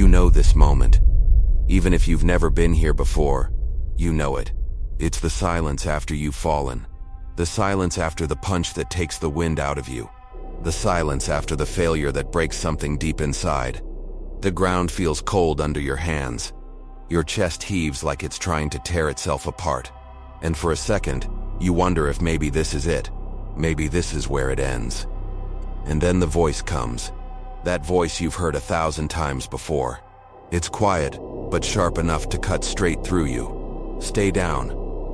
You know this moment. Even if you've never been here before, you know it. It's the silence after you've fallen. The silence after the punch that takes the wind out of you. The silence after the failure that breaks something deep inside. The ground feels cold under your hands. Your chest heaves like it's trying to tear itself apart. And for a second, you wonder if maybe this is it. Maybe this is where it ends. And then the voice comes. That voice you've heard 1,000 times before. It's quiet, but sharp enough to cut straight through you. Stay down.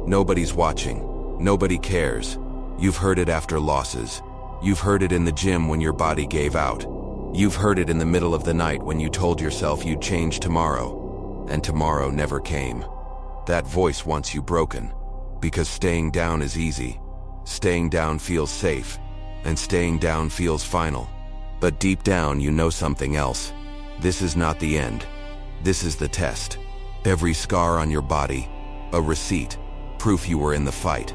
Nobody's watching. Nobody cares. You've heard it after losses. You've heard it in the gym when your body gave out. You've heard it in the middle of the night when you told yourself you'd change tomorrow. And tomorrow never came. That voice wants you broken. Because staying down is easy. Staying down feels safe. And staying down feels final. But deep down you know something else. This is not the end. This is the test. Every scar on your body, a receipt, proof you were in the fight.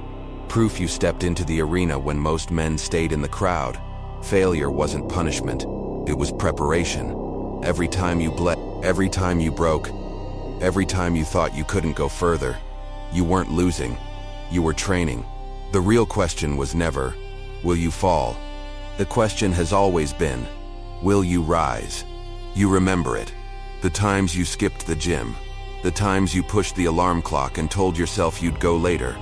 Proof you stepped into the arena when most men stayed in the crowd. Failure wasn't punishment. It was preparation. Every time you bled, every time you broke, every time you thought you couldn't go further, you weren't losing. You were training. The real question was never, will you fall? The question has always been, will you rise? You remember it. The times you skipped the gym. The times you pushed the alarm clock and told yourself you'd go later.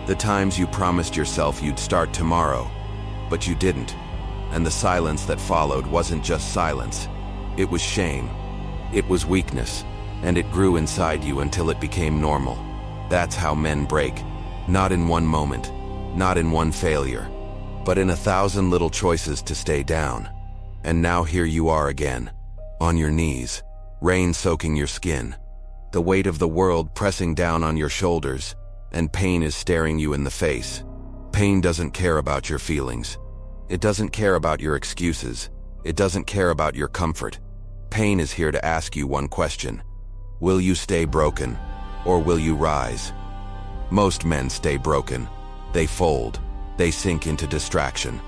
The times you promised yourself you'd start tomorrow. But you didn't. And the silence that followed wasn't just silence. It was shame. It was weakness. And it grew inside you until it became normal. That's how men break. Not in one moment. Not in one failure. But in 1,000 little choices to stay down. And now here you are again. On your knees. Rain soaking your skin. The weight of the world pressing down on your shoulders. And pain is staring you in the face. Pain doesn't care about your feelings. It doesn't care about your excuses. It doesn't care about your comfort. Pain is here to ask you one question. Will you stay broken, or will you rise? Most men stay broken. They fold. They sink into distraction.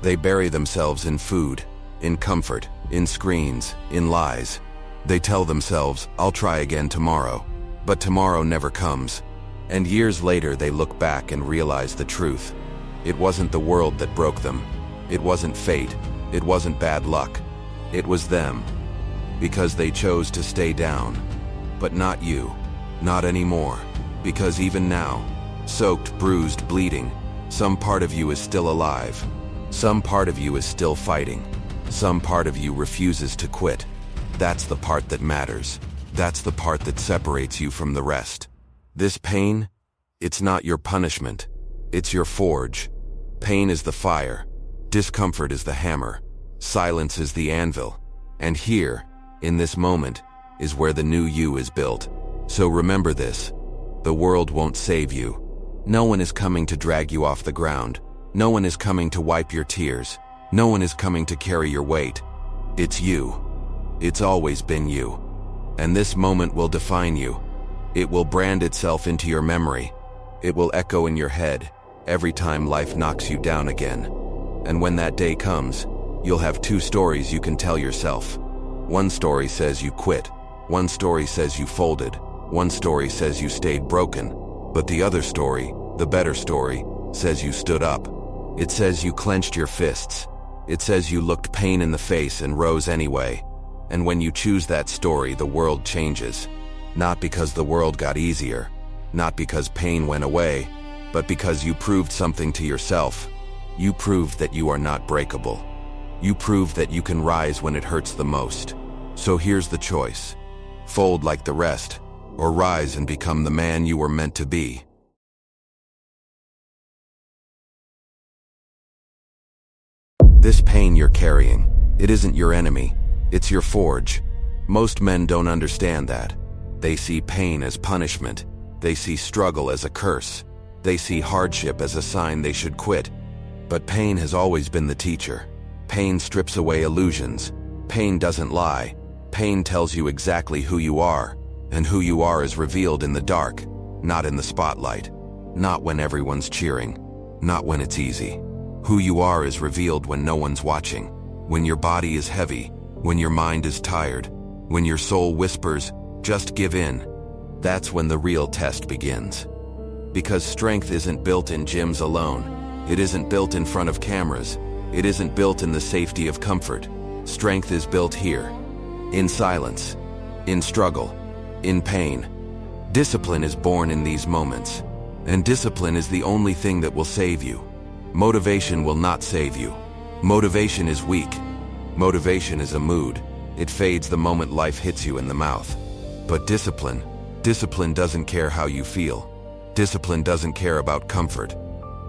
They bury themselves in food, in comfort, in screens, in lies. They tell themselves, I'll try again tomorrow. But tomorrow never comes. And years later they look back and realize the truth. It wasn't the world that broke them. It wasn't fate. It wasn't bad luck. It was them. Because they chose to stay down. But not you. Not anymore. Because even now, soaked, bruised, bleeding, some part of you is still alive. Some part of you is still fighting. Some part of you refuses to quit. That's the part that matters. That's the part that separates you from the rest. This pain, it's not your punishment. It's your forge. Pain is the fire. Discomfort is the hammer. Silence is the anvil. And here, in this moment, is where the new you is built. So remember this. The world won't save you. No one is coming to drag you off the ground. No one is coming to wipe your tears. No one is coming to carry your weight. It's you. It's always been you. And this moment will define you. It will brand itself into your memory. It will echo in your head every time life knocks you down again. And when that day comes, you'll have 2 stories you can tell yourself. One story says you quit. One story says you folded. One story says you stayed broken. But the other story, the better story, says you stood up. It says you clenched your fists. It says you looked pain in the face and rose anyway. And when you choose that story, the world changes. Not because the world got easier, not because pain went away, but because you proved something to yourself. You proved that you are not breakable. You proved that you can rise when it hurts the most. So here's the choice. Fold like the rest, or rise and become the man you were meant to be. This pain you're carrying, it isn't your enemy, it's your forge. Most men don't understand that. They see pain as punishment. They see struggle as a curse. They see hardship as a sign they should quit. But pain has always been the teacher. Pain strips away illusions. Pain doesn't lie. Pain tells you exactly who you are. And who you are is revealed in the dark, not in the spotlight. Not when everyone's cheering. Not when it's easy. Who you are is revealed when no one's watching. When your body is heavy. When your mind is tired. When your soul whispers, "Just give in," that's when the real test begins. Because strength isn't built in gyms alone. It isn't built in front of cameras. It isn't built in the safety of comfort. Strength is built here. In silence. In struggle. In pain. Discipline is born in these moments. And discipline is the only thing that will save you. Motivation will not save you. Motivation is weak. Motivation is a mood. It fades the moment life hits you in the mouth. But discipline doesn't care how you feel. Discipline doesn't care about comfort.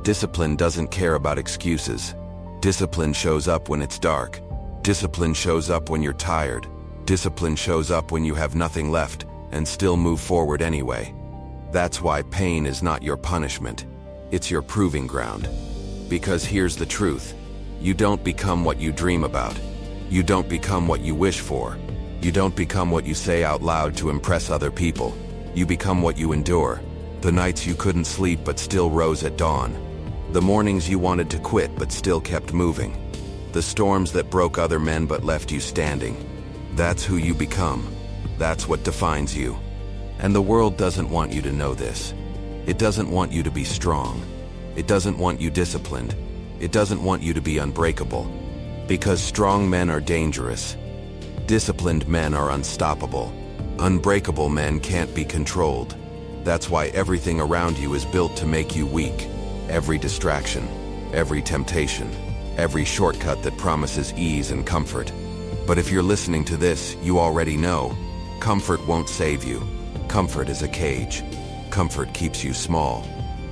Discipline doesn't care about excuses. Discipline shows up when it's dark. Discipline shows up when you're tired. Discipline shows up when you have nothing left and still move forward anyway. That's why pain is not your punishment. It's your proving ground. Because here's the truth. You don't become what you dream about. You don't become what you wish for. You don't become what you say out loud to impress other people. You become what you endure. The nights you couldn't sleep but still rose at dawn. The mornings you wanted to quit but still kept moving. The storms that broke other men but left you standing. That's who you become. That's what defines you. And the world doesn't want you to know this. It doesn't want you to be strong. It doesn't want you disciplined. It doesn't want you to be unbreakable. Because strong men are dangerous. Disciplined men are unstoppable. Unbreakable men can't be controlled. That's why everything around you is built to make you weak. Every distraction, every temptation, every shortcut that promises ease and comfort. But if you're listening to this, you already know. Comfort won't save you. Comfort is a cage. Comfort keeps you small.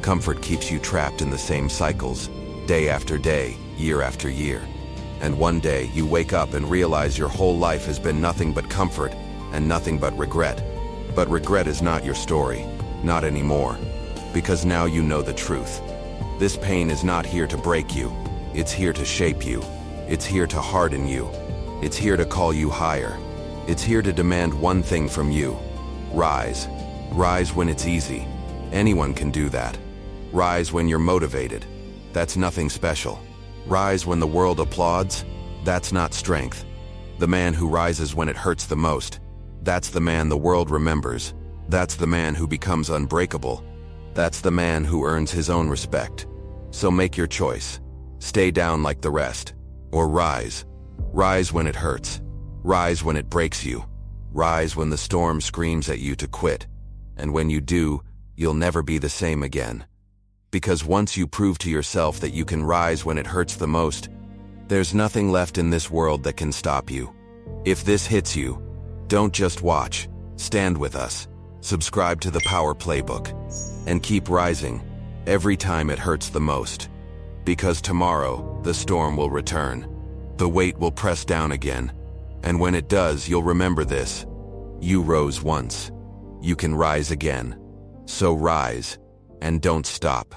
Comfort keeps you trapped in the same cycles, day after day, year after year. And one day you wake up and realize your whole life has been nothing but comfort and nothing but regret. But regret is not your story, not anymore. Because now you know the truth. This pain is not here to break you. It's here to shape you. It's here to harden you. It's here to call you higher. It's here to demand one thing from you. Rise. Rise when it's easy. Anyone can do that. Rise when you're motivated. That's nothing special. Rise when the world applauds. That's not strength. The man who rises when it hurts the most. That's the man the world remembers. That's the man who becomes unbreakable. That's the man who earns his own respect. So make your choice. Stay down like the rest. Or rise. Rise when it hurts. Rise when it breaks you. Rise when the storm screams at you to quit. And when you do, you'll never be the same again. Because once you prove to yourself that you can rise when it hurts the most, there's nothing left in this world that can stop you. If this hits you, don't just watch. Stand with us. Subscribe to the Power Playbook. And keep rising every time it hurts the most. Because tomorrow, the storm will return. The weight will press down again. And when it does, you'll remember this. You rose once. You can rise again. So rise, and don't stop.